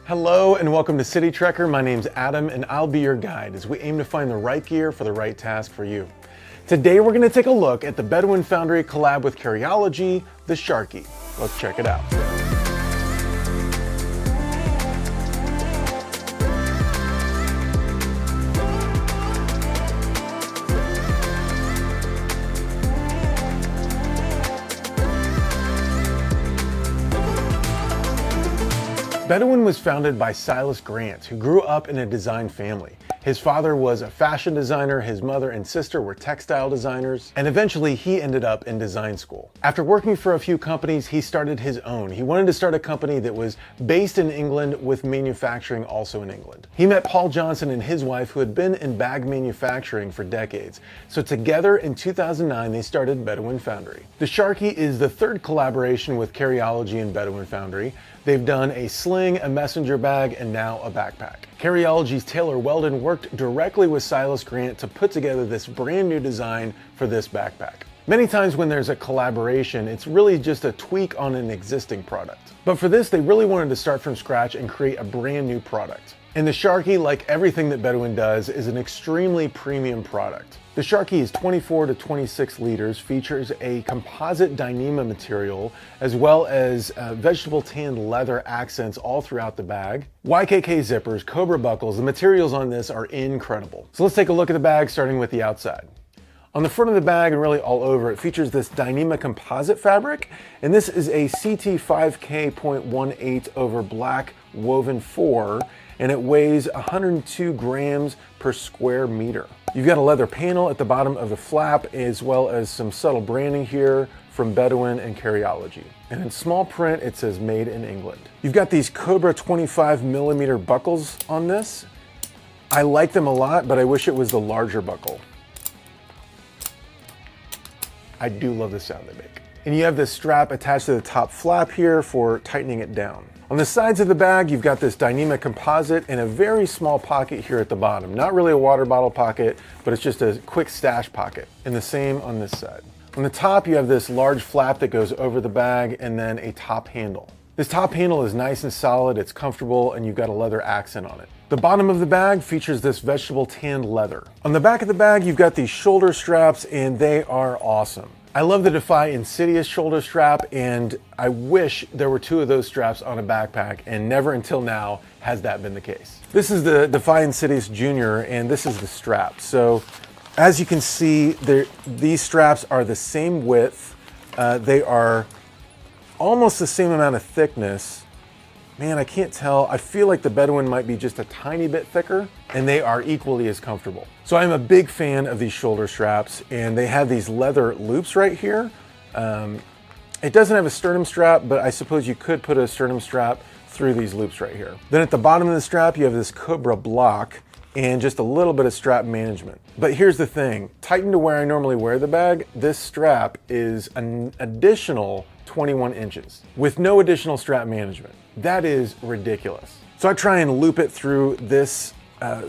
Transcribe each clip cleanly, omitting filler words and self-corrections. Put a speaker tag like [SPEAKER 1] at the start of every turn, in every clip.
[SPEAKER 1] Hello and welcome to City Trekker. My name's Adam and I'll be your guide as we aim to find the right gear for the right task for you. Today we're going to take a look at the BEDOUIN Foundry collab with Carryology, the Sharky. Let's check it out. BEDOUIN was founded by Silas Grant, who grew up in a design family. His father was a fashion designer, his mother and sister were textile designers, and eventually he ended up in design school. After working for a few companies, he started his own. He wanted to start a company that was based in England with manufacturing also in England. He met Paul Johnson and his wife, who had been in bag manufacturing for decades. So together in 2009, they started BEDOUIN Foundry. The Sharky is the third collaboration with Carryology and BEDOUIN Foundry. They've done a sling, a messenger bag, and now a backpack. Carryology's Taylor Weldon worked directly with Silas Grant to put together this brand new design for this backpack. Many times when there's a collaboration, it's really just a tweak on an existing product. But for this, they really wanted to start from scratch and create a brand new product. And the Sharky, like everything that BEDOUIN does, is an extremely premium product. The Sharky is 24 to 26 liters, features a composite Dyneema material, as well as vegetable tanned leather accents all throughout the bag. YKK zippers, Cobra buckles, the materials on this are incredible. So let's take a look at the bag, starting with the outside. On the front of the bag and really all over, it features this Dyneema composite fabric, and this is a CT5K.18 over black woven 4, and it weighs 102 grams per square meter. You've got a leather panel at the bottom of the flap, as well as some subtle branding here from BEDOUIN and Carryology. And in small print, it says Made in England. You've got these Cobra 25mm buckles on this. I like them a lot, but I wish it was the larger buckle. I do love the sound they make. And you have this strap attached to the top flap here for tightening it down. On the sides of the bag, you've got this Dyneema composite and a very small pocket here at the bottom. Not really a water bottle pocket, but it's just a quick stash pocket. And the same on this side. On the top, you have this large flap that goes over the bag and then a top handle. This top handle is nice and solid, it's comfortable, and you've got a leather accent on it. The bottom of the bag features this vegetable tanned leather. On the back of the bag, you've got these shoulder straps, and they are awesome. I love the Defy Insidious shoulder strap, and I wish there were two of those straps on a backpack, and never until now has that been the case. This is the Defy Insidious Junior, and this is the strap. So as you can see, these straps are the same width. They are almost the same amount of thickness. Man, I can't tell. I feel like the BEDOUIN might be just a tiny bit thicker, and they are equally as comfortable. So I'm a big fan of these shoulder straps, and they have these leather loops right here. It doesn't have a sternum strap, but I suppose you could put a sternum strap through these loops right here. Then at the bottom of the strap, you have this Cobra block and just a little bit of strap management. But here's the thing, tightened to where I normally wear the bag, this strap is an additional 21 inches with no additional strap management. That is ridiculous. So I try and loop it through this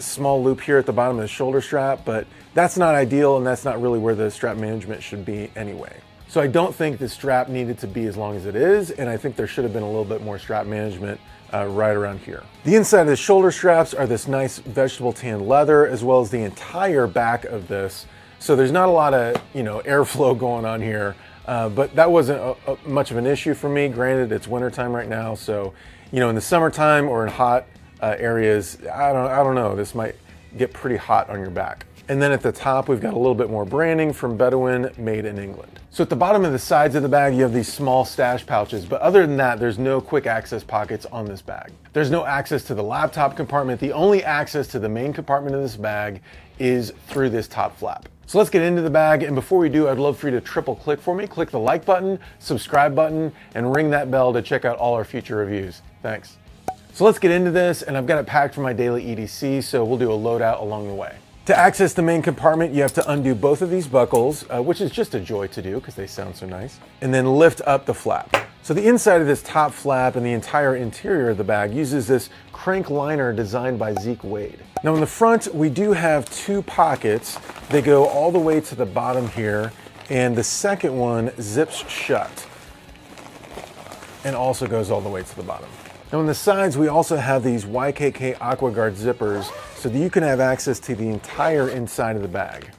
[SPEAKER 1] small loop here at the bottom of the shoulder strap, but that's not ideal, and that's not really where the strap management should be anyway. So I don't think the strap needed to be as long as it is, and I think there should have been a little bit more strap management right around here. The inside of the shoulder straps are this nice vegetable tan leather, as well as the entire back of this. So there's not a lot of airflow going on here. But that wasn't much of an issue for me. Granted, it's wintertime right now, so in the summertime or in hot areas, I don't know, this might get pretty hot on your back. And then at the top, we've got a little bit more branding from BEDOUIN, Made in England. So at the bottom of the sides of the bag, you have these small stash pouches, but other than that, there's no quick access pockets on this bag. There's no access to the laptop compartment. The only access to the main compartment of this bag is through this top flap. So let's get into the bag, and before we do, I'd love for you to triple click for me. Click the like button, subscribe button, and ring that bell to check out all our future reviews. Thanks. So let's get into this, and I've got it packed for my daily EDC, so we'll do a loadout along the way. To access the main compartment, you have to undo both of these buckles, which is just a joy to do because they sound so nice, and then lift up the flap. So the inside of this top flap and the entire interior of the bag uses this crank liner designed by Zeke Wade. Now in the front, we do have two pockets. They go all the way to the bottom here, and the second one zips shut and also goes all the way to the bottom. Now on the sides, we also have these YKK AquaGuard zippers so that you can have access to the entire inside of the bag.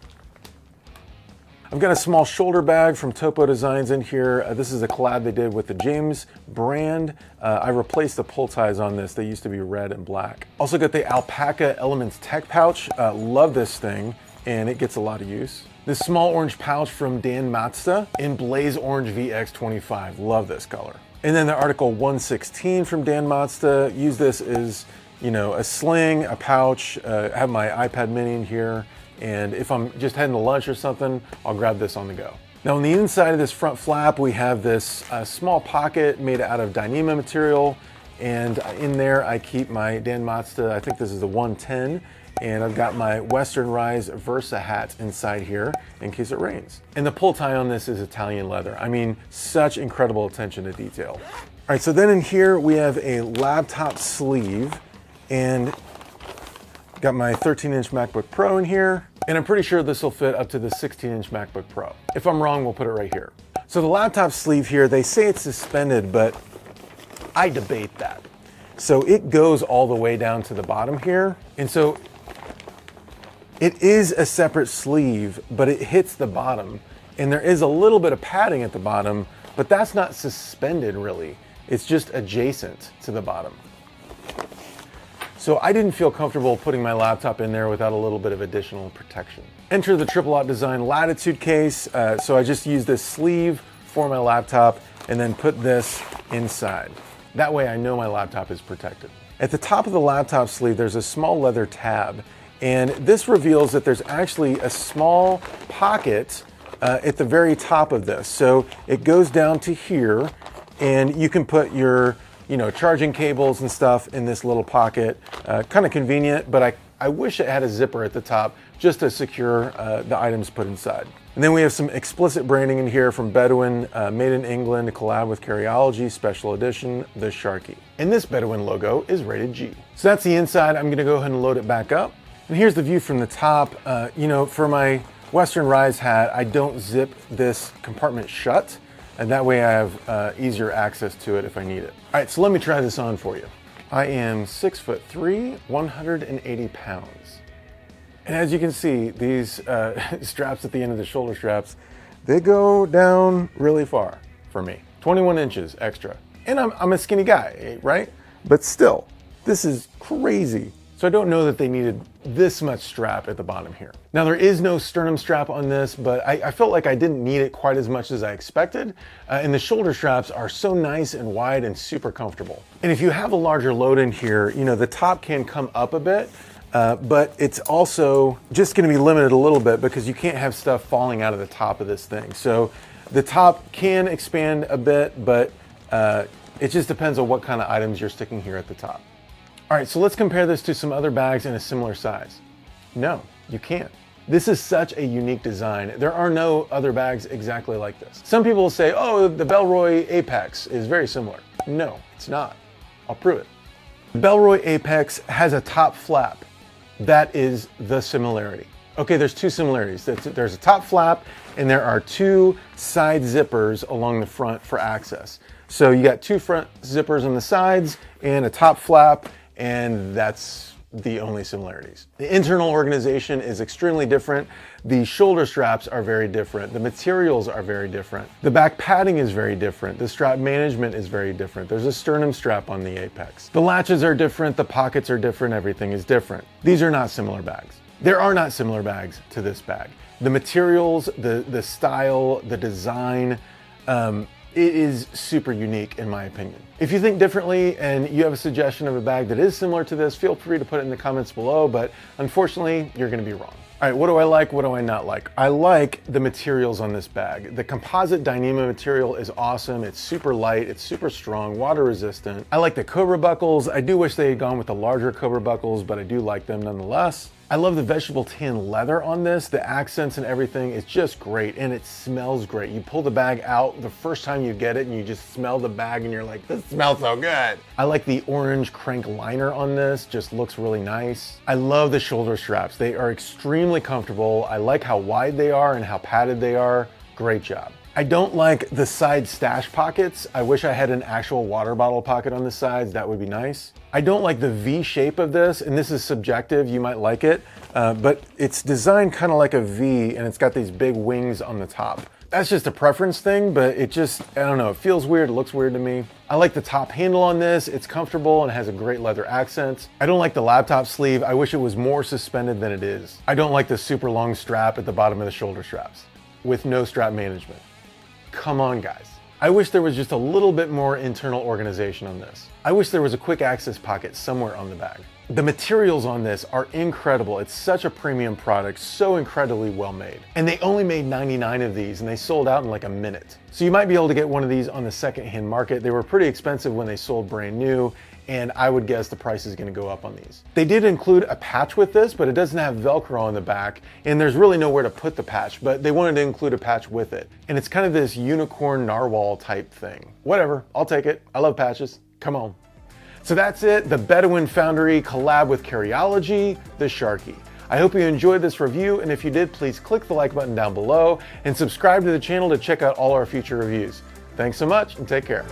[SPEAKER 1] I've got a small shoulder bag from Topo Designs in here. This is a collab they did with the James brand. I replaced the pull ties on this. They used to be red and black. Also got the Alpaca Elements Tech Pouch. Love this thing, and it gets a lot of use. This small orange pouch from Dyneema in Blaze Orange VX25. Love this color. And then the Article 116 from Dyneema. Use this as, you know, a sling, a pouch. I have my iPad mini in here. And if I'm just heading to lunch or something, I'll grab this on the go. Now on the inside of this front flap, we have this small pocket made out of Dyneema material. And in there, I keep my Dyneema, I think this is the 110. And I've got my Western Rise Versa hat inside here in case it rains. And the pull tie on this is Italian leather. I mean, such incredible attention to detail. All right, so then in here, we have a laptop sleeve and got my 13-inch MacBook Pro in here, and I'm pretty sure this will fit up to the 16-inch MacBook Pro. If I'm wrong, we'll put it right here. So the laptop sleeve here, they say it's suspended, but I debate that. So it goes all the way down to the bottom here, and so it is a separate sleeve, but it hits the bottom, and there is a little bit of padding at the bottom, but that's not suspended really. It's just adjacent to the bottom. So I didn't feel comfortable putting my laptop in there without a little bit of additional protection. Enter the Triple Lock Design Latitude case. So I just use this sleeve for my laptop and then put this inside. That way I know my laptop is protected. At the top of the laptop sleeve, there's a small leather tab, and this reveals that there's actually a small pocket at the very top of this. So it goes down to here, and you can put your charging cables and stuff in this little pocket. Kind of convenient, but I wish it had a zipper at the top just to secure the items put inside. And then we have some explicit branding in here from Bedouin, made in England, a collab with Carryology, special edition, the Sharky. And this Bedouin logo is rated G. So that's the inside. I'm gonna go ahead and load it back up. And here's the view from the top. For my Western Rise hat, I don't zip this compartment shut. And that way I have easier access to it if I need it. All right, so let me try this on for you. I am 6'3", 180 pounds. And as you can see, these straps at the end of the shoulder straps, they go down really far for me. 21 inches extra. And I'm a skinny guy, right? But still, this is crazy. So I don't know that they needed this much strap at the bottom here. Now there is no sternum strap on this, but I felt like I didn't need it quite as much as I expected. And the shoulder straps are so nice and wide and super comfortable. And if you have a larger load in here, the top can come up a bit, but it's also just gonna be limited a little bit because you can't have stuff falling out of the top of this thing. So the top can expand a bit, but it just depends on what kind of items you're sticking here at the top. All right, so let's compare this to some other bags in a similar size. No, you can't. This is such a unique design. There are no other bags exactly like this. Some people will say, oh, the Bellroy Apex is very similar. No, it's not. I'll prove it. The Bellroy Apex has a top flap. That is the similarity. Okay, there's two similarities. There's a top flap and there are two side zippers along the front for access. So you got two front zippers on the sides and a top flap, and that's the only similarities. The internal organization is extremely different. The shoulder straps are very different. The materials are very different. The back padding is very different. The strap management is very different. There's a sternum strap on the Apex. The latches are different. The pockets are different. Everything is different. These are not similar bags. There are not similar bags to this bag. The materials, the style, the design, it is super unique in my opinion. If you think differently and you have a suggestion of a bag that is similar to this, feel free to put it in the comments below, but unfortunately, you're gonna be wrong. All right, what do I like? What do I not like? I like the materials on this bag. The composite Dyneema material is awesome. It's super light, it's super strong, water resistant. I like the Cobra buckles. I do wish they had gone with the larger Cobra buckles, but I do like them nonetheless. I love the vegetable tan leather on this. The accents and everything, it's just great, and it smells great. You pull the bag out the first time you get it and you just smell the bag and you're like, this smells so good. I like the orange crank liner on this, just looks really nice. I love the shoulder straps. They are extremely comfortable. I like how wide they are and how padded they are. Great job. I don't like the side stash pockets. I wish I had an actual water bottle pocket on the sides. That would be nice. I don't like the V shape of this, and this is subjective. You might like it, but it's designed kind of like a V, and it's got these big wings on the top. That's just a preference thing, but it just, I don't know, it feels weird, it looks weird to me. I like the top handle on this. It's comfortable and has a great leather accent. I don't like the laptop sleeve. I wish it was more suspended than it is. I don't like the super long strap at the bottom of the shoulder straps with no strap management. Come on, guys. I wish there was just a little bit more internal organization on this. I wish there was a quick access pocket somewhere on the bag. The materials on this are incredible. It's such a premium product, so incredibly well made. And they only made 99 of these and they sold out in like a minute. So you might be able to get one of these on the secondhand market. They were pretty expensive when they sold brand new, and I would guess the price is gonna go up on these. They did include a patch with this, but it doesn't have Velcro on the back, and there's really nowhere to put the patch, but they wanted to include a patch with it. And it's kind of this unicorn narwhal type thing. Whatever, I'll take it. I love patches, come on. So that's it, the Bedouin Foundry collab with Carryology, the Sharky. I hope you enjoyed this review, and if you did, please click the like button down below and subscribe to the channel to check out all our future reviews. Thanks so much and take care.